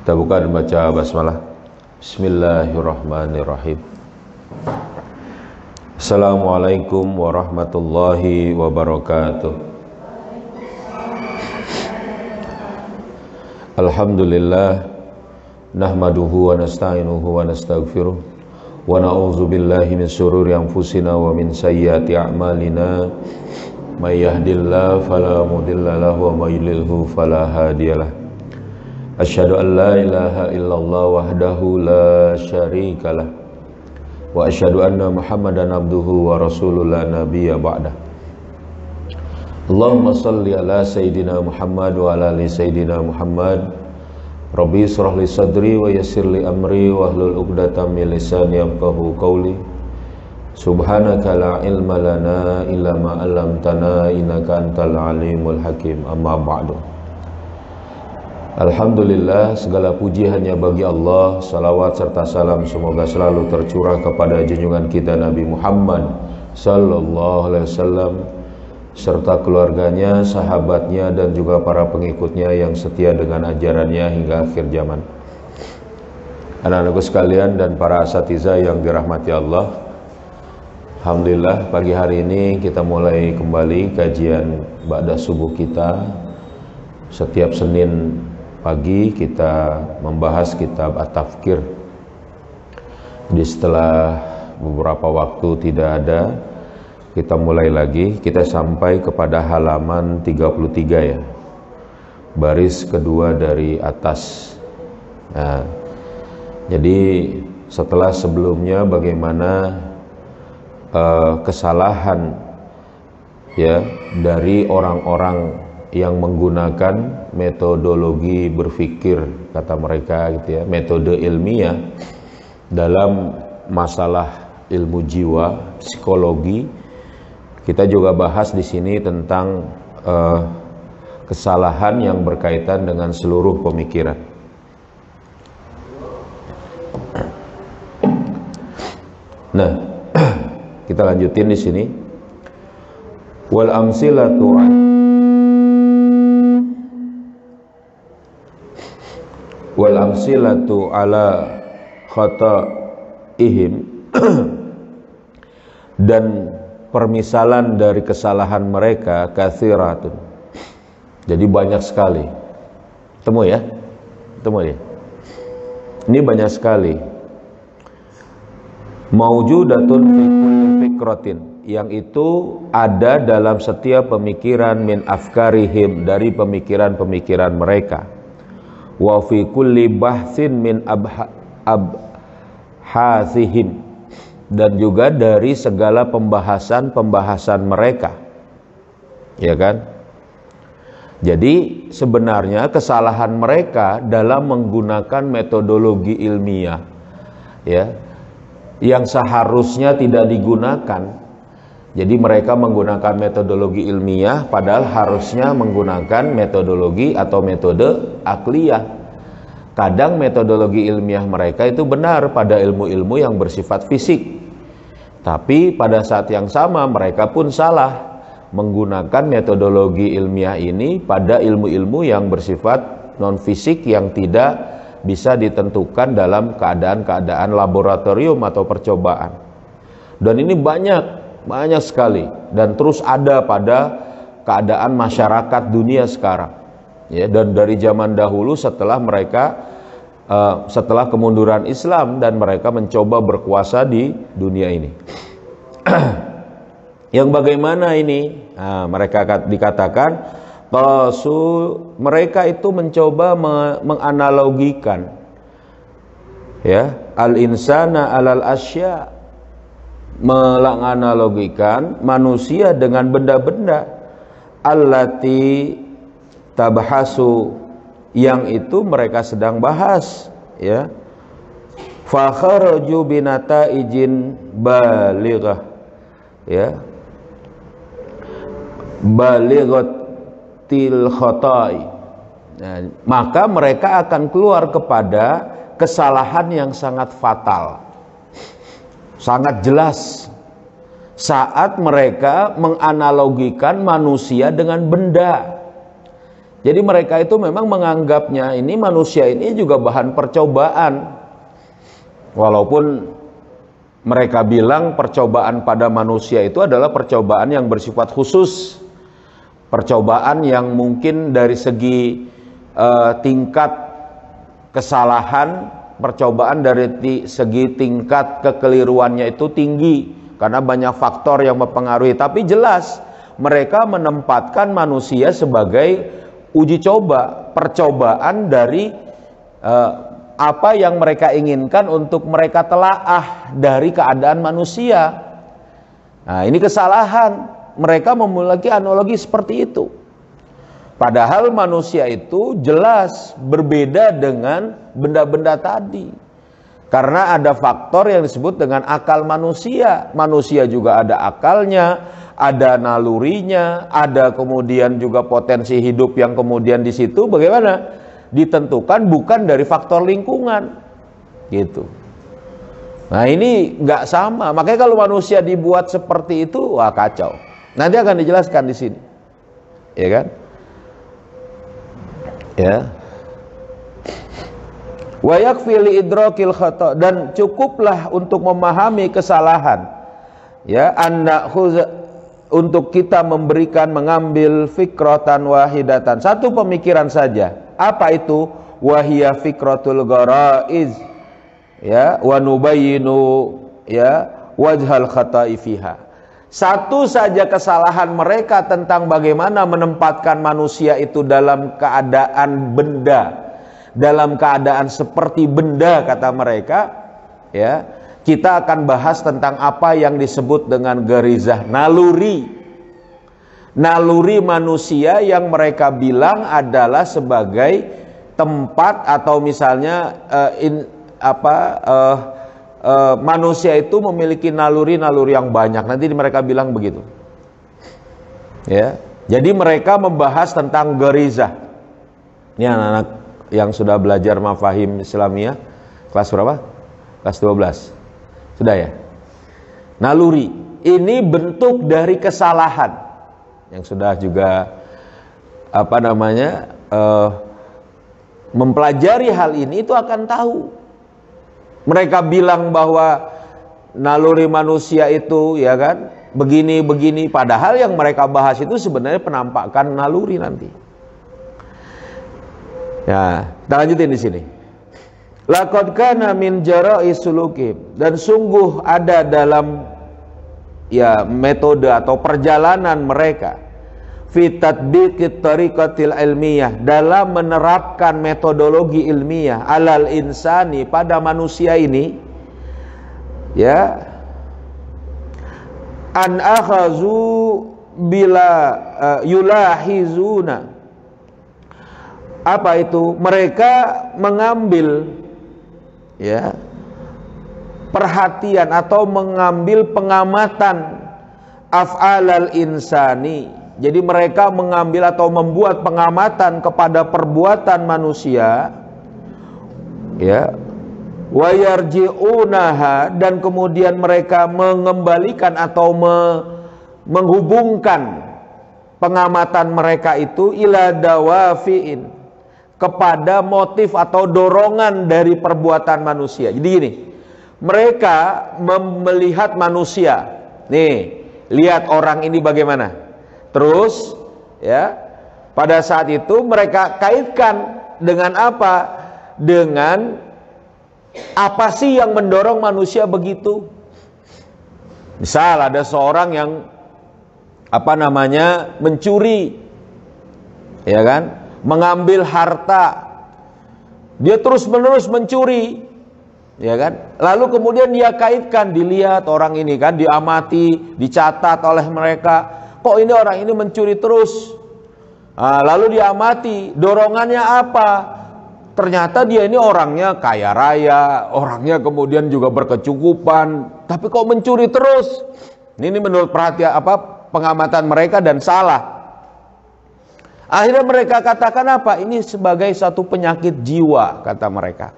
Kita buka dan baca basmalah. Bismillahirrahmanirrahim. Assalamualaikum warahmatullahi wabarakatuh. Alhamdulillah, nahmaduhu wa nasta'inuhu wa nastaghfiruh wa na'udzu billahi min syururi anfusina wa min sayyiati a'malina. May yahdihillahu fala mudilla lahu wa may yudlilhu fala hadiyalah. Asyhadu an la ilaha illallah wahdahu la syarikalah wa asyhadu anna Muhammadan abduhu wa rasuluhu la nabiyya ba'dah. Allahumma salli ala sayyidina Muhammad wa ala ali sayyidina Muhammad. Rabbi israh li sadri wa yassir li amri wa hlul 'uqdatam min lisani yafqahu qawli. Subhanaka la ilma lana illa ma 'allamtana innaka antal alimul hakim. Amma ba'du. Alhamdulillah, segala puji hanya bagi Allah. Salawat serta salam semoga selalu tercurah kepada junjungan kita Nabi Muhammad sallallahu alaihi wasallam serta keluarganya, sahabatnya dan juga para pengikutnya yang setia dengan ajarannya hingga akhir zaman. Anak-anakku sekalian dan para asatidzah yang dirahmati Allah, alhamdulillah pagi hari ini kita mulai kembali kajian ba'da subuh kita. Setiap Senin pagi kita membahas kitab At-Tafkir. Jadi setelah beberapa waktu tidak ada, kita mulai lagi. Kita sampai kepada halaman 33 ya, baris kedua dari atas. Nah, jadi setelah sebelumnya bagaimana kesalahan ya dari orang-orang yang menggunakan metodologi berpikir, kata mereka gitu ya, metode ilmiah dalam masalah ilmu jiwa, psikologi. Kita juga bahas di sini tentang kesalahan yang berkaitan dengan seluruh pemikiran. Nah, kita lanjutin di sini. Wal amsilatu ala khata'ihim dan permisalan dari kesalahan mereka katsiratun. Jadi banyak sekali. Temu ya? Temu ya? Ini banyak sekali. Maujudatun fi kulli fikratin, yang itu ada dalam setiap pemikiran min afkarihim, dari pemikiran-pemikiran mereka. Wa fi kulli bahtsin min abhathihim, dan juga dari segala pembahasan-pembahasan mereka, ya kan? Jadi sebenarnya kesalahan mereka dalam menggunakan metodologi ilmiah, ya, yang seharusnya tidak digunakan. Jadi mereka menggunakan metodologi ilmiah padahal harusnya menggunakan metodologi atau metode akliyah. Kadang metodologi ilmiah mereka itu benar pada ilmu-ilmu yang bersifat fisik, tapi pada saat yang sama mereka pun salah menggunakan metodologi ilmiah ini pada ilmu-ilmu yang bersifat non-fisik yang tidak bisa ditentukan dalam keadaan-keadaan laboratorium atau percobaan. Dan ini banyak sekali dan terus ada pada keadaan masyarakat dunia sekarang. Ya, dan dari zaman dahulu setelah kemunduran Islam dan mereka mencoba berkuasa di dunia ini. Yang bagaimana ini? Nah, mereka dikatakan mereka itu mencoba menganalogikan ya al-insana alal asya, menganalogikan manusia dengan benda-benda, allati tabhasu, yang itu mereka sedang bahas, ya. Fa kharaju binataijin balighah, ya, balighatil khata'i. Nah, maka mereka akan keluar kepada kesalahan yang sangat fatal, sangat jelas saat mereka menganalogikan manusia dengan benda. Jadi mereka itu memang menganggapnya ini manusia ini juga bahan percobaan. Walaupun mereka bilang percobaan pada manusia itu adalah percobaan yang bersifat khusus. Percobaan yang mungkin dari segi tingkat kesalahan, percobaan dari segi tingkat kekeliruannya itu tinggi. Karena banyak faktor yang mempengaruhi. Tapi jelas mereka menempatkan manusia sebagai uji coba, percobaan dari apa yang mereka inginkan untuk mereka telaah dari keadaan manusia. Nah, ini kesalahan. Mereka memiliki analogi seperti itu. Padahal manusia itu jelas berbeda dengan benda-benda tadi. Karena ada faktor yang disebut dengan akal manusia. Manusia juga ada akalnya, ada nalurinya, ada kemudian juga potensi hidup yang kemudian di situ bagaimana? Ditentukan bukan dari faktor lingkungan. Gitu. Nah, ini nggak sama. Makanya kalau manusia dibuat seperti itu, wah kacau. Nanti akan dijelaskan di sini. Ya kan? Ya. Wa yakfi li idrakil khata, dan cukuplah untuk memahami kesalahan. Ya, untuk kita mengambil fikratan wahidatan, satu pemikiran saja. Apa itu? Wahia fikratul gharaiz. Ya, wa nubayyinu ya wajhal khata'i fiha. Satu saja kesalahan mereka tentang bagaimana menempatkan manusia itu dalam keadaan benda, dalam keadaan seperti benda, kata mereka. Ya, kita akan bahas tentang apa yang disebut dengan garizah, naluri. Naluri manusia yang mereka bilang adalah sebagai tempat atau misalnya manusia itu memiliki naluri-naluri yang banyak. Nanti mereka bilang begitu. Ya, jadi mereka membahas tentang garizah. Ini anak-anak yang sudah belajar mafahim Islamiyah kelas berapa? Kelas 12. Sudah ya? Naluri ini bentuk dari kesalahan. Yang sudah juga mempelajari hal ini itu akan tahu. Mereka bilang bahwa naluri manusia itu ya kan begini-begini, padahal yang mereka bahas itu sebenarnya penampakan naluri nanti. Ya, kita lanjutin di sini. Laqad kana min jara'i suluki, dan sungguh ada dalam ya metode atau perjalanan mereka fi tatbiqit tariqatil ilmiyah, dalam menerapkan metodologi ilmiah alal insani pada manusia ini, ya, an akhazu bila yulahizuna. Apa itu? Mereka mengambil ya perhatian atau mengambil pengamatan af'alal insani. Jadi mereka mengambil atau membuat pengamatan kepada perbuatan manusia, ya, wa yarji'unaha, dan kemudian mereka mengembalikan atau menghubungkan pengamatan mereka itu ila dawafi'in, kepada motif atau dorongan dari perbuatan manusia. Jadi gini, mereka melihat manusia, nih, lihat orang ini bagaimana. Terus ya pada saat itu mereka kaitkan dengan apa? Dengan apa sih yang mendorong manusia begitu? Misal ada seorang yang mencuri, ya kan? Mengambil harta. Dia terus-menerus mencuri, ya kan? Lalu kemudian dia kaitkan, dilihat orang ini kan, diamati, dicatat oleh mereka. Kok ini orang ini mencuri terus? Lalu diamati, dorongannya apa? Ternyata dia ini orangnya kaya raya, orangnya kemudian juga berkecukupan, tapi kok mencuri terus? Ini menurut pengamatan mereka dan salah. Akhirnya mereka katakan apa? Ini sebagai satu penyakit jiwa, kata mereka.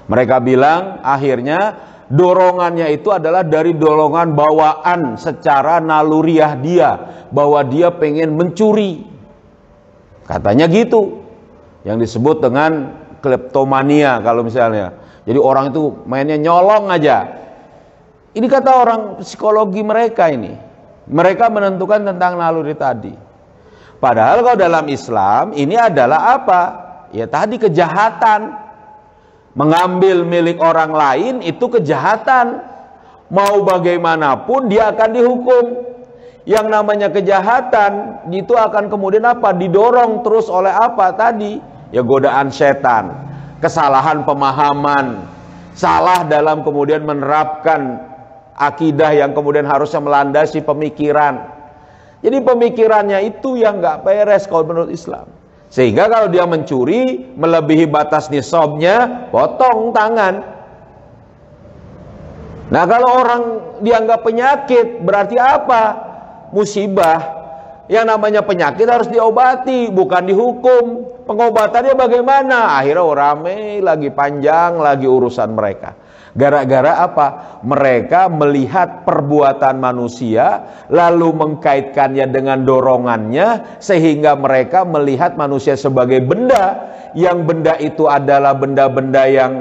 Mereka bilang akhirnya dorongannya itu adalah dari dorongan bawaan secara naluriah dia, bahwa dia pengen mencuri. Katanya gitu. Yang disebut dengan kleptomania kalau misalnya. Jadi orang itu mainnya nyolong aja. Ini kata orang psikologi mereka ini. Mereka menentukan tentang naluri tadi. Padahal kalau dalam Islam ini adalah apa? Ya tadi kejahatan. Mengambil milik orang lain itu kejahatan. Mau bagaimanapun dia akan dihukum. Yang namanya kejahatan itu akan kemudian apa? Didorong terus oleh apa tadi? Ya godaan setan, kesalahan pemahaman, salah dalam kemudian menerapkan akidah yang kemudian harusnya melandasi pemikiran. Jadi pemikirannya itu yang nggak beres kalau menurut Islam. Sehingga kalau dia mencuri melebihi batas nisabnya, potong tangan. Nah kalau orang dianggap penyakit berarti apa? Musibah. Yang namanya penyakit harus diobati, bukan dihukum. Pengobatannya bagaimana? Akhirnya rame lagi, panjang lagi urusan mereka. Gara-gara apa? Mereka melihat perbuatan manusia lalu mengkaitkannya dengan dorongannya, sehingga mereka melihat manusia sebagai benda, yang benda itu adalah benda-benda yang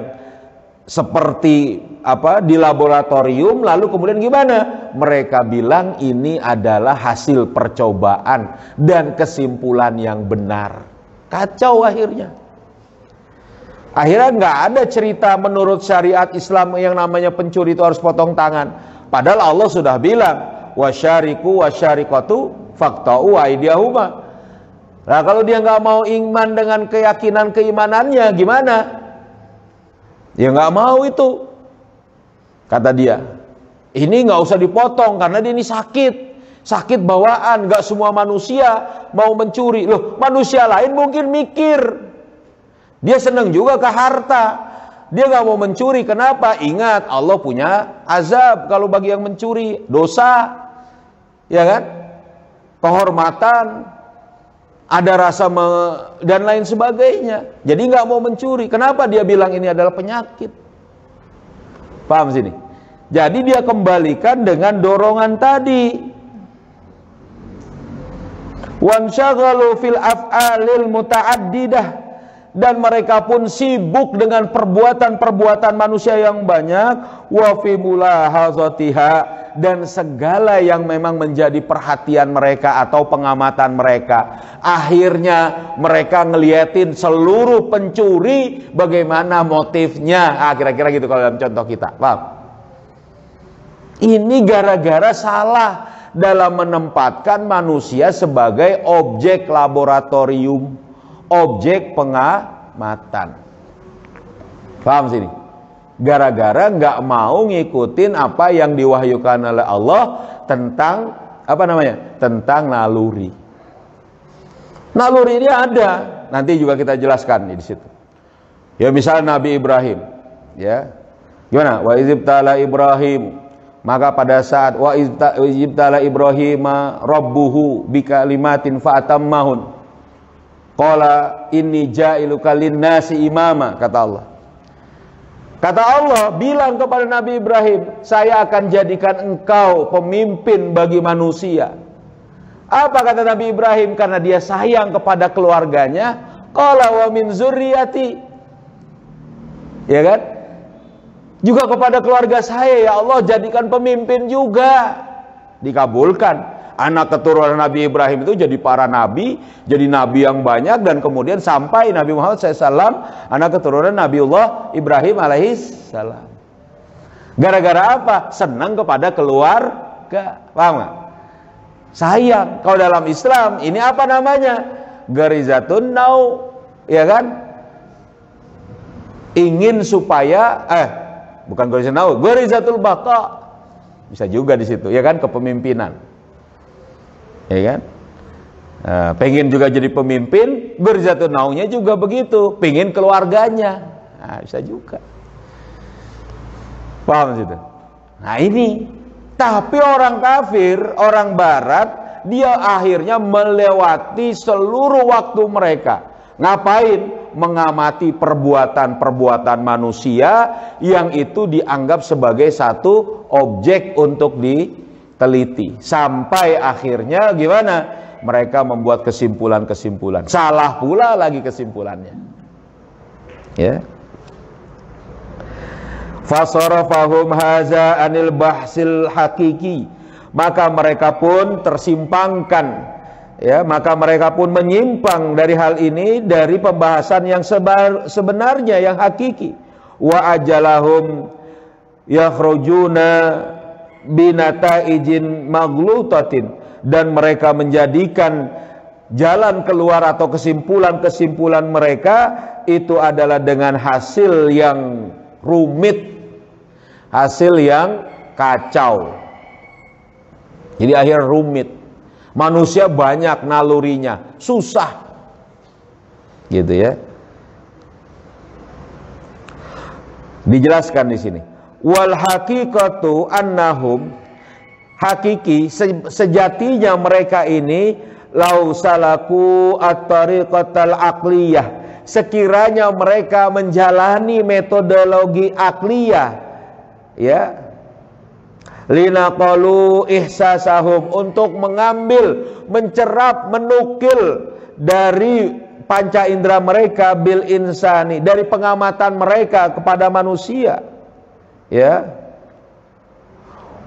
seperti apa di laboratorium. Lalu kemudian gimana? Mereka bilang ini adalah hasil percobaan dan kesimpulan yang benar. Kacau akhirnya. Akhirnya nggak ada cerita menurut syariat Islam yang namanya pencuri itu harus potong tangan. Padahal Allah sudah bilang, wasyariku wasyarikatu faqta'u aydiyahuma. Nah kalau dia nggak mau iman dengan keyakinan keimanannya, gimana? Ya nggak mau itu. Kata dia, ini nggak usah dipotong karena dia ini sakit bawaan. Nggak semua manusia mau mencuri. Loh, manusia lain mungkin mikir. Dia senang juga ke harta. Dia nggak mau mencuri. Kenapa? Ingat, Allah punya azab kalau bagi yang mencuri. Dosa. Ya kan? Kehormatan. Ada rasa dan lain sebagainya. Jadi nggak mau mencuri. Kenapa dia bilang ini adalah penyakit? Paham sini? Jadi dia kembalikan dengan dorongan tadi. Wansyaghalu fil af'alil muta'addidah. Dan mereka pun sibuk dengan perbuatan-perbuatan manusia yang banyak. Wa fi mulahazatiha, dan segala yang memang menjadi perhatian mereka atau pengamatan mereka. Akhirnya mereka ngeliatin seluruh pencuri bagaimana motifnya. Kira-kira gitu kalau dalam contoh kita. Paham? Ini gara-gara salah dalam menempatkan manusia sebagai objek laboratorium, objek pengamatan. Paham sini? Gara-gara nggak mau ngikutin apa yang diwahyukan oleh Allah tentang apa namanya? Tentang naluri. Naluri ini ada, nanti juga kita jelaskan di situ. Ya misalnya Nabi Ibrahim, ya. Gimana? Wa izibtala Ibrahim, maka pada saat wa izibtala Ibrahim rabbuhu bikalimatin fa'atammahun. Qala inni ja'iluka lin-nasi imama, kata Allah. Kata Allah bilang kepada Nabi Ibrahim, saya akan jadikan engkau pemimpin bagi manusia. Apa kata Nabi Ibrahim? Karena dia sayang kepada keluarganya. Qala wa min zurriyati. Ya kan? Juga kepada keluarga saya, ya Allah jadikan pemimpin juga. Dikabulkan. Anak keturunan Nabi Ibrahim itu jadi para nabi, jadi nabi yang banyak, dan kemudian sampai Nabi Muhammad SAW, anak keturunan Nabiullah Ibrahim alaihissalam. Gara-gara apa? Senang kepada keluarga. Paham gak? Sayang. Kalau dalam Islam ini apa namanya? Garizatun nau, ya kan? Ingin supaya bukan garizatun nau, garizatul baqa. Bisa juga di situ, ya kan? Kepemimpinan. Ya kan? Pengen juga jadi pemimpin, garizatun naunya juga begitu, pengen keluarganya. Nah, bisa juga. Paham situ? Nah ini. Tapi orang kafir, orang barat, dia akhirnya melewati seluruh waktu mereka. Ngapain? Mengamati perbuatan-perbuatan manusia yang itu dianggap sebagai satu objek untuk diteliti. Sampai akhirnya gimana? mereka membuat kesimpulan-kesimpulan. Salah pula lagi kesimpulannya. Ya. Fasarafahum haza anil bahsil hakiki. Maka mereka pun tersimpangkan, ya, maka mereka pun menyimpang dari hal ini, dari pembahasan yang sebenarnya, yang hakiki. Wa ajalahum yakhrujuna binataijin maghlutatin, dan mereka menjadikan jalan keluar atau kesimpulan-kesimpulan mereka itu adalah dengan hasil yang rumit, hasil yang kacau. Jadi akhir rumit. Manusia banyak nalurinya, susah. Gitu ya. Dijelaskan di sini. Wal haqiqatu annahum, hakiki sejatinya mereka ini lau salaku at-tariqatal aqliyah, sekiranya mereka menjalani metodologi akliyah, ya, linaqalu ihsasahum, untuk mengambil, mencerap, menukil dari panca indera mereka bil insani, dari pengamatan mereka kepada manusia, ya,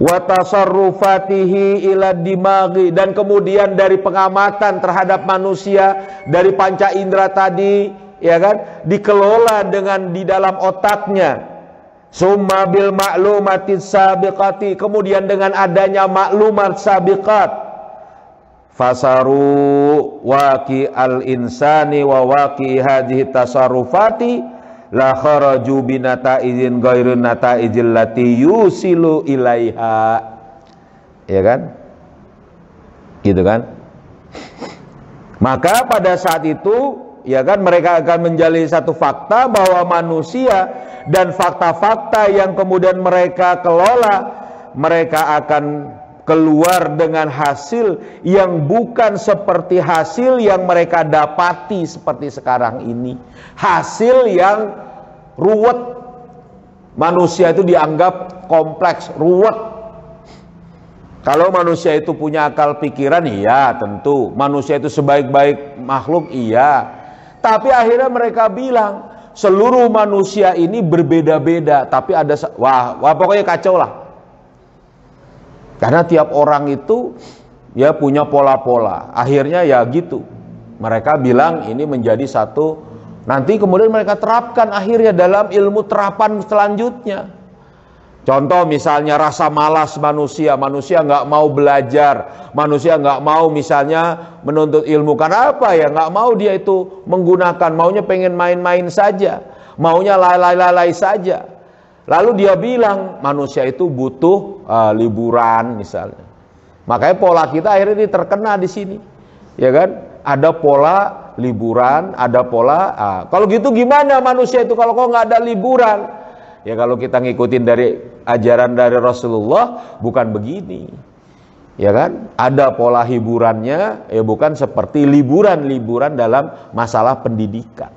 wa tasarrufatihi ila dimaghi, dan kemudian dari pengamatan terhadap manusia dari panca indera tadi, ya kan, dikelola dengan di dalam otaknya. Summa bil ma'lumatis sabiqati, kemudian dengan adanya maklumat sabiqat, fasaru waqi al insani wa waqi hadhihi tasarrufati la kharaju binataizin ghairun nataizil lati yusilu ilaiha, ya kan, gitu kan. Maka pada saat itu, ya kan, mereka akan menjalin satu fakta bahwa manusia dan fakta-fakta yang kemudian mereka kelola, mereka akan keluar dengan hasil yang bukan seperti hasil yang mereka dapati seperti sekarang ini. Hasil yang ruwet. Manusia itu dianggap kompleks, ruwet. Kalau manusia itu punya akal pikiran, iya tentu. Manusia itu sebaik-baik makhluk, iya. Tapi akhirnya mereka bilang seluruh manusia ini berbeda-beda, tapi ada wah pokoknya kacau lah. Karena tiap orang itu ya punya pola-pola. Akhirnya ya gitu. Mereka bilang ini menjadi satu, nanti kemudian mereka terapkan akhirnya dalam ilmu terapan selanjutnya. Contoh misalnya rasa malas manusia, manusia nggak mau belajar, manusia nggak mau misalnya menuntut ilmu. Karena apa ya? Nggak mau dia itu menggunakan, maunya pengen main-main saja, maunya lalai-lalai saja. Lalu dia bilang manusia itu butuh liburan misalnya. Makanya pola kita akhirnya ini terkena di sini, ya kan? Ada pola liburan, ada pola. Kalau gitu gimana manusia itu kalau kok nggak ada liburan? Ya kalau kita ngikutin dari ajaran dari Rasulullah bukan begini, ya kan? Ada pola hiburannya, ya bukan seperti liburan-liburan dalam masalah pendidikan.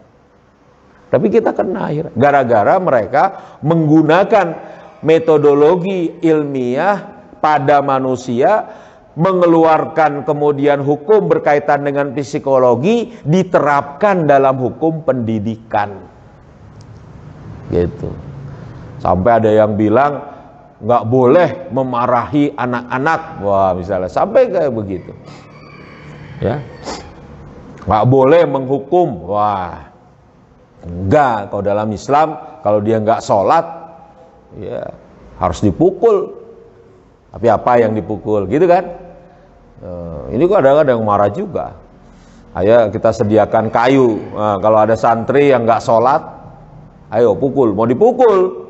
Tapi kita kena akhirnya gara-gara mereka menggunakan metodologi ilmiah pada manusia, mengeluarkan kemudian hukum berkaitan dengan psikologi diterapkan dalam hukum pendidikan, gitu. Sampai ada yang bilang nggak boleh memarahi anak-anak, wah misalnya sampai kayak begitu, ya, nggak boleh menghukum, wah enggak. Kalau dalam Islam kalau dia nggak sholat, ya harus dipukul. Tapi apa yang dipukul, gitu kan? Ini kok ada yang marah juga. Ayo kita sediakan kayu. Nah, kalau ada santri yang nggak sholat, ayo pukul. Mau dipukul,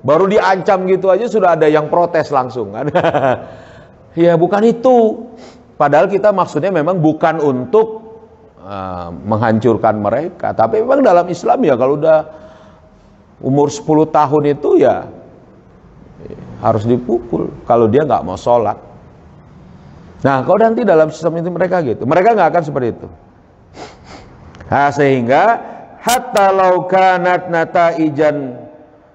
baru diancam gitu aja sudah ada yang protes langsung. Ya bukan itu. Padahal kita maksudnya memang bukan untuk menghancurkan mereka. Tapi memang dalam Islam ya kalau udah umur 10 tahun itu ya harus dipukul kalau dia nggak mau sholat. Nah kalau nanti dalam sistem itu mereka gitu, mereka nggak akan seperti itu. Nah, sehingga hatta law kanat nataijan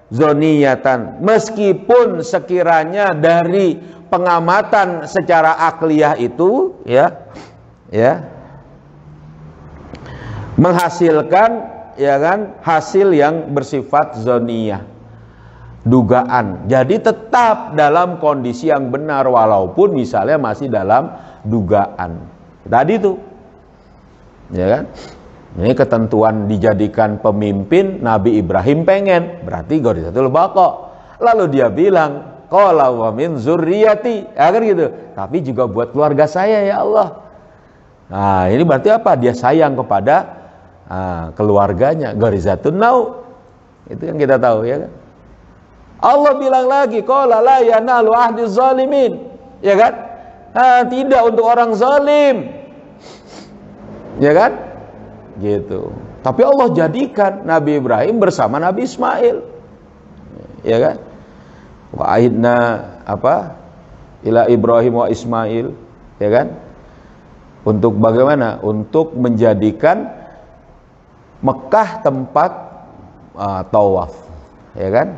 zoniyatan, meskipun sekiranya dari pengamatan secara akliyah itu ya ya, menghasilkan, ya kan, hasil yang bersifat zoniyah, dugaan. Jadi tetap dalam kondisi yang benar walaupun misalnya masih dalam dugaan. Tadi tuh, ya kan? Ini ketentuan dijadikan pemimpin Nabi Ibrahim pengen, berarti Ghorizatul Baqa. Lalu dia bilang, qala wa min zurriyati, ya kan gitu. Tapi juga buat keluarga saya ya Allah. Nah, ini berarti apa? Dia sayang kepada keluarganya. Ghorizatun nau. Itu yang kita tahu, ya kan? Allah bilang lagi, qala la yanalu ahdiz zalimin, ya kan? Tidak untuk orang zalim, ya kan? Gitu. Tapi Allah jadikan Nabi Ibrahim bersama Nabi Ismail, ya kan? Wa aidna apa? Ila Ibrahim wa Ismail, ya kan? Untuk bagaimana? Untuk menjadikan Mekah tempat tawaf, ya kan?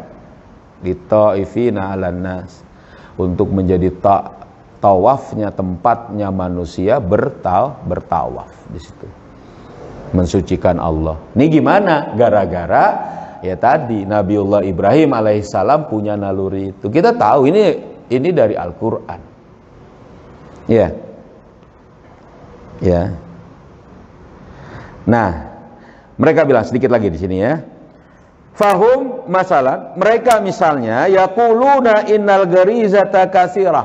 Di ta'ifina 'alan nas, untuk menjadi tawafnya, tempatnya manusia bertawaf di situ, mensucikan Allah. Ini gimana? Gara-gara ya tadi Nabiullah Ibrahim alaihissalam punya naluri itu. Kita tahu ini dari Al-Qur'an. Ya. Ya. Nah, mereka bilang sedikit lagi di sini, ya. Fahum masalah, mereka misalnya yaquluna innal gharizata katsirah.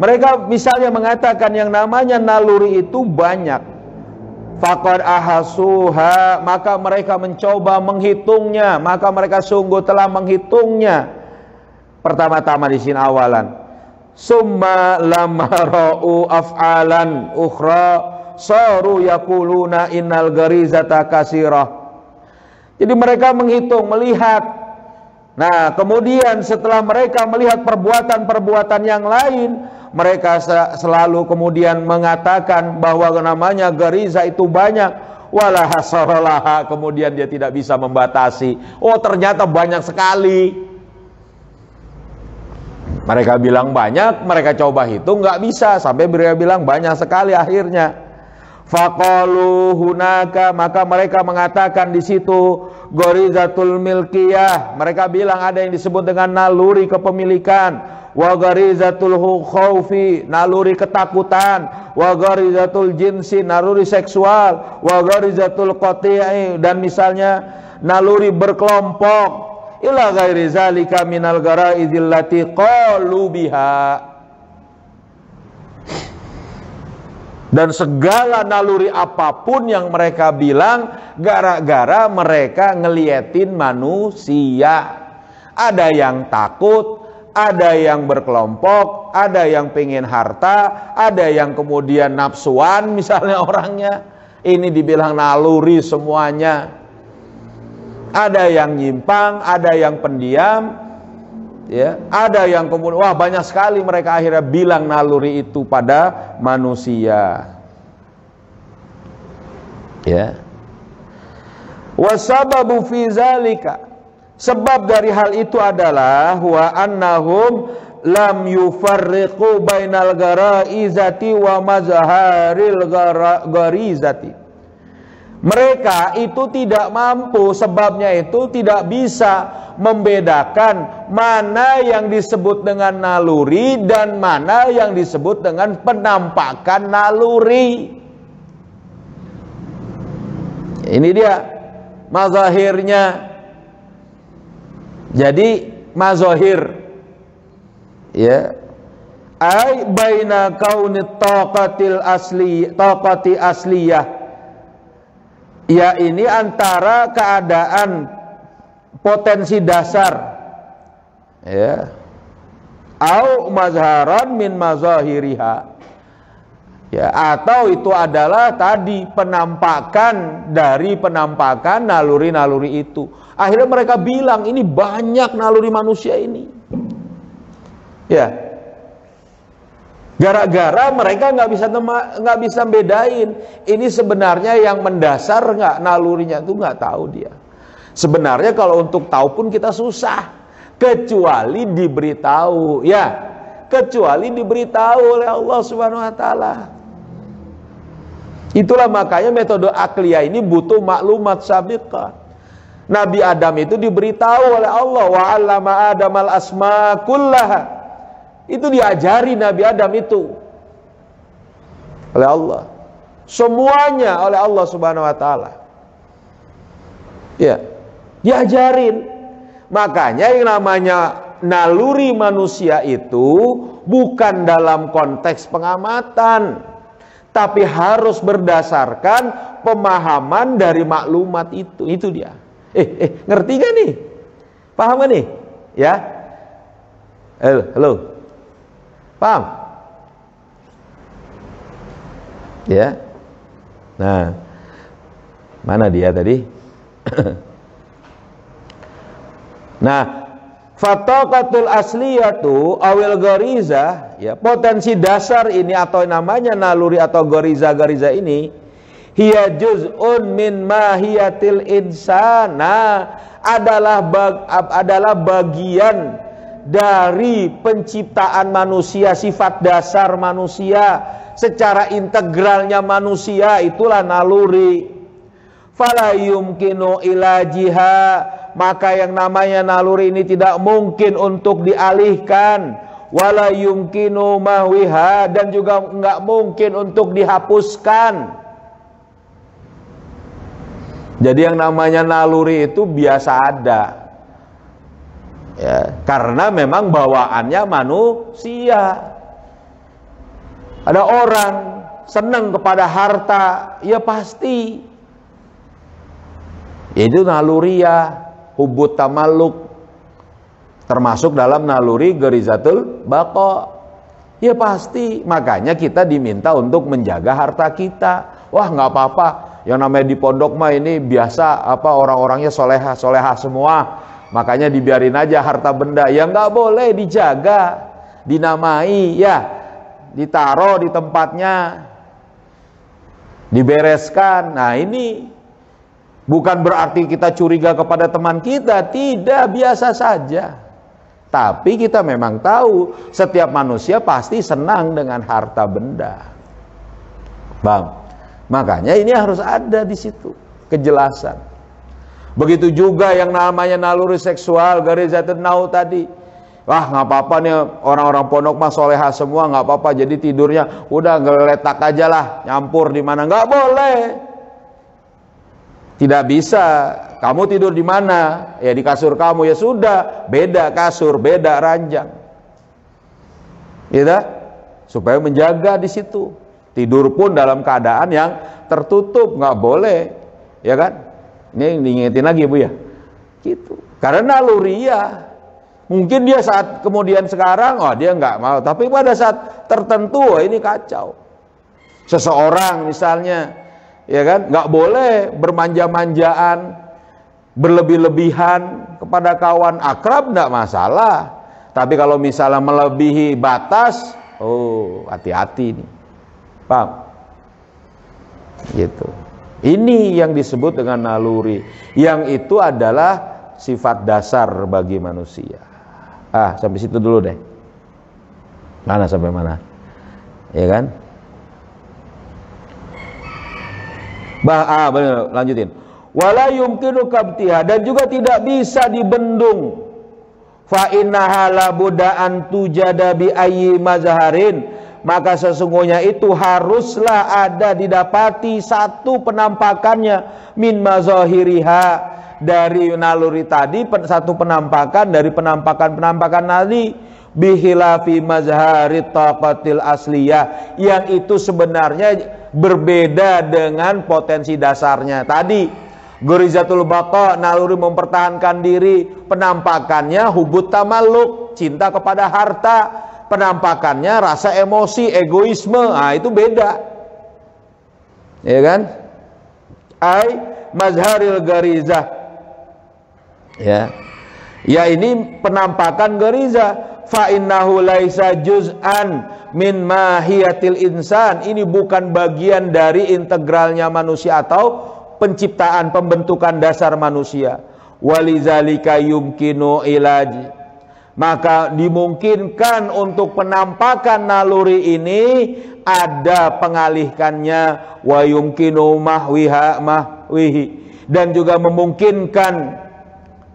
Mereka misalnya mengatakan yang namanya naluri itu banyak. Faqad ahasuha, maka mereka mencoba menghitungnya, maka mereka sungguh telah menghitungnya. Pertama-tama di sini awalan. Summa lamma ra'u af'alan ukhra saru yaquluna innal gharizata katsirah. Jadi mereka menghitung, melihat. Nah, kemudian setelah mereka melihat perbuatan-perbuatan yang lain, mereka selalu kemudian mengatakan bahwa namanya gariza itu banyak. Wala hasaralaha, kemudian dia tidak bisa membatasi. Oh, ternyata banyak sekali. Mereka bilang banyak, mereka coba hitung, nggak bisa. Sampai mereka bilang banyak sekali akhirnya. Faqalu hunaka, maka mereka mengatakan di situ gharizatul milkiyah. Mereka bilang ada yang disebut dengan naluri kepemilikan, wa gharizatul khaufi, naluri ketakutan, wa gharizatul jinsi, naluri seksual, wa gharizatul qati'i, dan misalnya naluri berkelompok, ila ghairi zalika minal garaizil lati qalu biha. Dan segala naluri apapun yang mereka bilang gara-gara mereka ngeliatin manusia. Ada yang takut, ada yang berkelompok, ada yang pengen harta, ada yang kemudian nafsuan misalnya orangnya. Ini dibilang naluri semuanya. Ada yang nyimpang, ada yang pendiam, ya, ada yang kemudian wah banyak sekali mereka akhirnya bilang naluri itu pada manusia. Ya. Wasababu fi zalika, sebab dari hal itu adalah wa annahum lam yufarriqu bainal garaizati wa mazharil garizati. Mereka itu tidak mampu, sebabnya itu tidak bisa membedakan mana yang disebut dengan naluri dan mana yang disebut dengan penampakan naluri. Ini dia mazahirnya. Jadi mazahir, ya, ai baina kaunit taqati asliyah, ya, ini antara keadaan potensi dasar, ya, au mazharan min mazahiriha, ya, atau itu adalah tadi penampakan dari penampakan naluri-naluri itu. Akhirnya mereka bilang ini banyak naluri manusia ini, ya, gara-gara mereka nggak bisa bedain ini sebenarnya yang mendasar nggak nalurinya itu, nggak tahu dia. Sebenarnya kalau untuk tahu pun kita susah, kecuali diberitahu, ya, kecuali diberitahu oleh Allah Subhanahu Wa Taala. Itulah makanya metode akliyah ini butuh maklumat sabiqah. Nabi Adam itu diberitahu oleh Allah, wa 'allama Adamal asma kullaha. Itu diajari Nabi Adam itu oleh Allah. Semuanya oleh Allah Subhanahu wa taala. Ya, diajarin. Makanya yang namanya naluri manusia itu bukan dalam konteks pengamatan, tapi harus berdasarkan pemahaman dari maklumat itu. Itu dia. Ngerti gak nih? Paham gak nih? Ya. Halo. Paham? Ya. Nah, mana dia tadi? Nah, fataqatul asliyatu awil gariza, ya, potensi dasar ini atau namanya naluri atau gariza ini, hiya juz'un min mahiyatil insana, adalah bagian dari penciptaan manusia, sifat dasar manusia, secara integralnya manusia, itulah naluri. Fala yumkinu ilajiha, maka yang namanya naluri ini tidak mungkin untuk dialihkan. Wala yumkinu mahwiha, dan juga enggak mungkin untuk dihapuskan. Jadi yang namanya naluri itu biasa ada, ya, karena memang bawaannya manusia. Ada orang senang kepada harta, ya pasti itu naluriah, hubut tamalluk, termasuk dalam naluri garizatul baqa. Ya pasti, makanya kita diminta untuk menjaga harta kita. Wah, nggak apa-apa, yang namanya di pondok mah ini biasa, orang-orangnya soleha semua, makanya dibiarin aja harta benda. Ya nggak boleh, dijaga, dinamai, ya, ditaruh di tempatnya, dibereskan. Nah, ini bukan berarti kita curiga kepada teman kita, tidak, biasa saja. Tapi kita memang tahu setiap manusia pasti senang dengan harta benda. Bang, makanya ini harus ada di situ kejelasan. Begitu juga yang namanya naluri seksual, garizatun nau tadi. Wah, nggak apa-apa nih, orang-orang pondok mah soleha semua, nggak apa-apa, jadi tidurnya udah ngeletak aja lah, nyampur di mana, nggak boleh. Tidak bisa. Kamu tidur di mana? Ya di kasur kamu, ya sudah, beda kasur, beda ranjang. Gitu? Supaya menjaga di situ. Tidur pun dalam keadaan yang tertutup, nggak boleh, ya kan? Ini diingetin lagi, Bu, ya. Gitu. Karena naluriah. Mungkin dia saat kemudian sekarang, oh dia nggak mau, tapi pada saat tertentu, oh, ini kacau. Seseorang misalnya, ya kan, nggak boleh bermanja-manjaan, berlebih-lebihan kepada kawan. Akrab nggak masalah, tapi kalau misalnya melebihi batas, oh hati-hati nih, paham? Gitu. Ini yang disebut dengan naluri, yang itu adalah sifat dasar bagi manusia. Sampai situ dulu deh. Mana sampai mana? Ya kan? Benar, lanjutin. Wala yumkinu kabtiha, dan juga tidak bisa dibendung. Fa innaha la budda an tujada bi ayyi mazharin, maka sesungguhnya itu haruslah ada, didapati satu penampakannya, min mazahiriha, dari naluri tadi, satu penampakan dari penampakan tadi, bihilafi mazharit taqatil asliyah, yang itu sebenarnya berbeda dengan potensi dasarnya tadi. Gorizatul baqa, naluri mempertahankan diri, penampakannya hubut tamalluk, cinta kepada harta, penampakannya rasa emosi, egoisme. Itu beda, ya kan? Ai mazharil garizah, ya ini penampakan gariza. Fa innahu laisa juz'an min mahiyatil insan, ini bukan bagian dari integralnya manusia atau penciptaan, pembentukan dasar manusia. Walizalika yumkinu ilaji, maka dimungkinkan untuk penampakan naluri ini ada pengalihkannya, wa yumkinu mahwihi, dan juga memungkinkan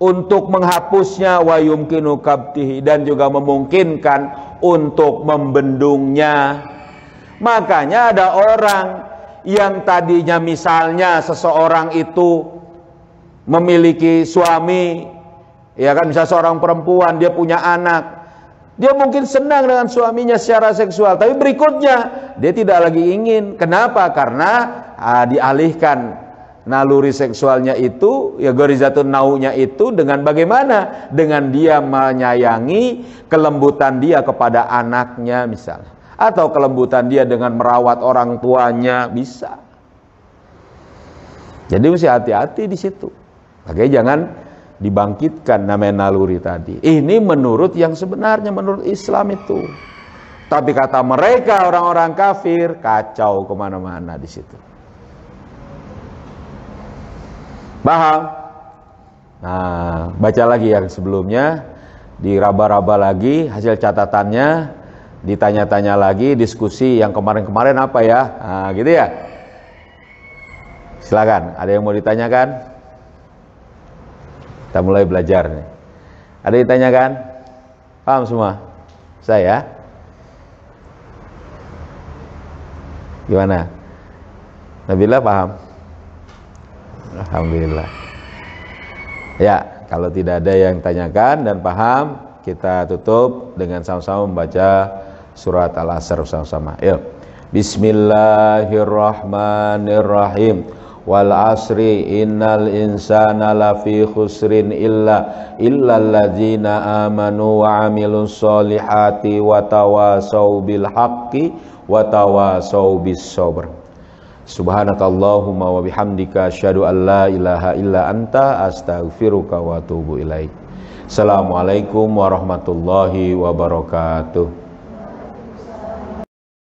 untuk menghapusnya, wa yumkinu kabtihi, dan juga memungkinkan untuk membendungnya. Makanya ada orang yang tadinya misalnya seseorang itu memiliki suami, ya kan, bisa seorang perempuan, dia punya anak, dia mungkin senang dengan suaminya secara seksual, tapi berikutnya dia tidak lagi ingin. Kenapa? Karena dialihkan naluri seksualnya itu, ya gorizatun naunya itu dengan bagaimana? Dengan dia menyayangi, kelembutan dia kepada anaknya misalnya, atau kelembutan dia dengan merawat orang tuanya, bisa. Jadi mesti hati-hati di situ. Makanya jangan dibangkitkan namanya naluri tadi. Ini menurut yang sebenarnya, menurut Islam itu. Tapi kata mereka orang-orang kafir, kacau kemana-mana di situ. Paham? Nah, baca lagi yang sebelumnya, diraba-raba lagi hasil catatannya, ditanya-tanya lagi, diskusi yang kemarin-kemarin apa ya? Nah, gitu ya. Silakan, ada yang mau ditanyakan? Kita mulai belajar nih. Ada yang ditanyakan? Paham semua? Saya? Gimana? Nabila paham? Alhamdulillah. Ya, kalau tidak ada yang tanyakan dan paham, kita tutup dengan sama-sama membaca surat Al-Asr bersama-sama. Yuk. Bismillahirrahmanirrahim. Wal asri innal insana lafi khusrin illa alladzina amanu wa amilus solihati wa tawasau bil haqqi wa tawasau bis sabr. Subhanakallahumma wa bihamdika asyhadu an la ilaha illa anta astaghfiruka wa atubu ilaik. Assalamualaikum warahmatullahi wabarakatuh.